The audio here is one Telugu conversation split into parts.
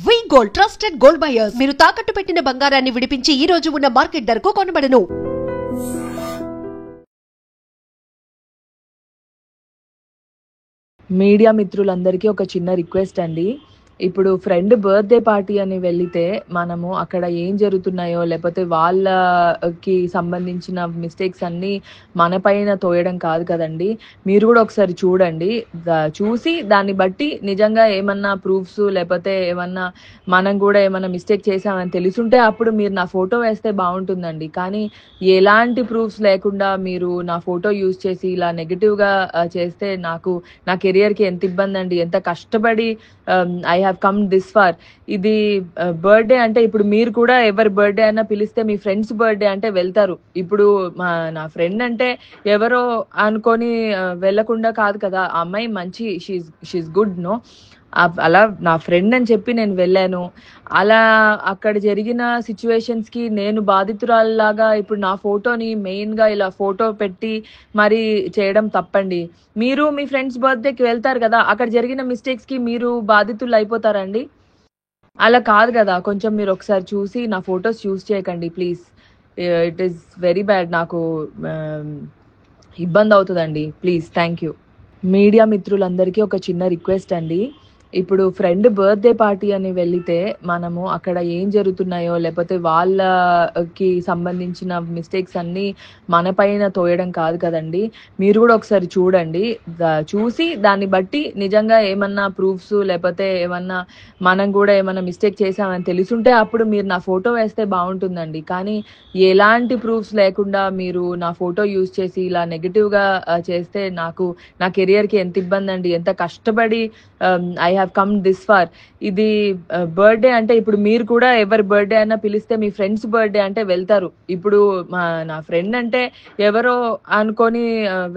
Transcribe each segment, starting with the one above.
వి గోల్డ్ ట్రస్టెడ్ గోల్డ్ బయర్స్ మీరు తాకట్టు పెట్టిన బంగారాన్ని విడిపించి ఈ రోజు ఉన్న మార్కెట్ ధరకు కొనబడను. మీడియా మిత్రులందరికీ ఒక చిన్న రిక్వెస్ట్ అండి. ఇప్పుడు ఫ్రెండ్ బర్త్డే పార్టీ అని వెళ్తే మనము అక్కడ ఏం జరుగుతున్నాయో లేకపోతే వాళ్ళకి సంబంధించిన మిస్టేక్స్ అన్నీ మన పైన తోయడం కాదు కదండి. మీరు కూడా ఒకసారి చూడండి, చూసి దాన్ని బట్టి నిజంగా ఏమన్నా ప్రూఫ్స్ లేకపోతే ఏమన్నా మనం కూడా ఏమన్నా మిస్టేక్ చేసామని తెలుసుంటే అప్పుడు మీరు నా ఫోటో వేస్తే బాగుంటుందండి. కానీ ఎలాంటి ప్రూఫ్స్ లేకుండా మీరు నా ఫోటో యూజ్ చేసి ఇలా నెగిటివ్గా చేస్తే నా కెరియర్కి ఎంత ఇబ్బంది అండి. ఎంత కష్టపడి I have come this far. ఇది బర్త్డే అంటే ఇప్పుడు మీరు కూడా ఎవరి బర్త్డే అయినా పిలిస్తే మీ ఫ్రెండ్స్ బర్త్డే అంటే వెళ్తారు. ఇప్పుడు నా ఫ్రెండ్ అంటే ఎవరో అనుకొని వెళ్ళకుండా కాదు కదా. ఆ అమ్మాయి మంచి షీఈ్ గుడ్ నో, అలా నా ఫ్రెండ్ అని చెప్పి నేను వెళ్ళాను. అలా అక్కడ జరిగిన సిచ్యువేషన్స్కి నేను బాధితురాల్లాగా ఇప్పుడు నా ఫోటోని మెయిన్గా ఇలా ఫోటో పెట్టి మరి చేయడం తప్పండి. మీరు మీ ఫ్రెండ్స్ బర్త్డేకి వెళ్తారు కదా, అక్కడ జరిగిన మిస్టేక్స్కి మీరు బాధితులు అయిపోతారండి. అలా కాదు కదా. కొంచెం మీరు ఒకసారి చూసి నా ఫొటోస్ యూజ్ చేయకండి please. It is very bad. నాకు ఇబ్బంది అవుతుందండి. Please, thank you. మీడియా మిత్రులందరికీ ఒక చిన్న రిక్వెస్ట్ అండి. ఇప్పుడు ఫ్రెండ్ బర్త్డే పార్టీ అని వెళ్తే మనము అక్కడ ఏం జరుగుతున్నాయో లేకపోతే వాళ్ళకి సంబంధించిన మిస్టేక్స్ అన్నీ మన పైన తోయడం కాదు కదండి. మీరు కూడా ఒకసారి చూడండి, చూసి దాన్ని బట్టి నిజంగా ఏమన్నా ప్రూఫ్స్ లేకపోతే ఏమన్నా మనం కూడా ఏమన్నా మిస్టేక్ చేసామని తెలుసుంటే అప్పుడు మీరు నా ఫోటో వేస్తే బాగుంటుందండి. కానీ ఎలాంటి ప్రూఫ్స్ లేకుండా మీరు నా ఫోటో యూజ్ చేసి ఇలా నెగిటివ్గా చేస్తే నా కెరియర్కి ఎంత ఇబ్బంది అండి. ఎంత కష్టపడి I have come this far. ఇది బర్త్డే అంటే ఇప్పుడు మీరు కూడా ఎవరి బర్త్డే అయినా పిలిస్తే మీ ఫ్రెండ్స్ బర్త్డే అంటే వెళ్తారు. ఇప్పుడు నా ఫ్రెండ్ అంటే ఎవరో అనుకొని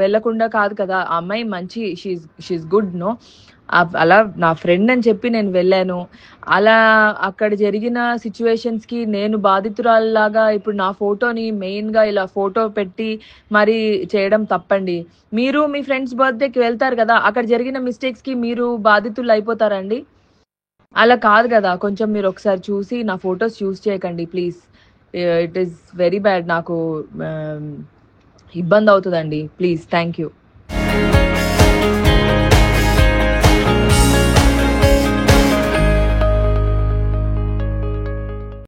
వెళ్ళకుండా కాదు కదా. ఆ అమ్మాయి మంచి షీఈ్ గుడ్ నో, అలా నా ఫ్రెండ్ అని చెప్పి నేను వెళ్ళాను. అలా అక్కడ జరిగిన సిచ్యువేషన్స్కి నేను బాధితురాల్లాగా ఇప్పుడు నా ఫోటోని మెయిన్గా ఇలా ఫోటో పెట్టి మరి చేయడం తప్పండి. మీరు మీ ఫ్రెండ్స్ బర్త్డేకి వెళ్తారు కదా, అక్కడ జరిగిన మిస్టేక్స్కి మీరు బాధితులు అయిపోతారండి. అలా కాదు కదా. కొంచెం మీరు ఒకసారి చూసి నా ఫొటోస్ యూజ్ చేయకండి please. It is very bad. నాకు ఇబ్బంది అవుతుందండి. Please, thank you.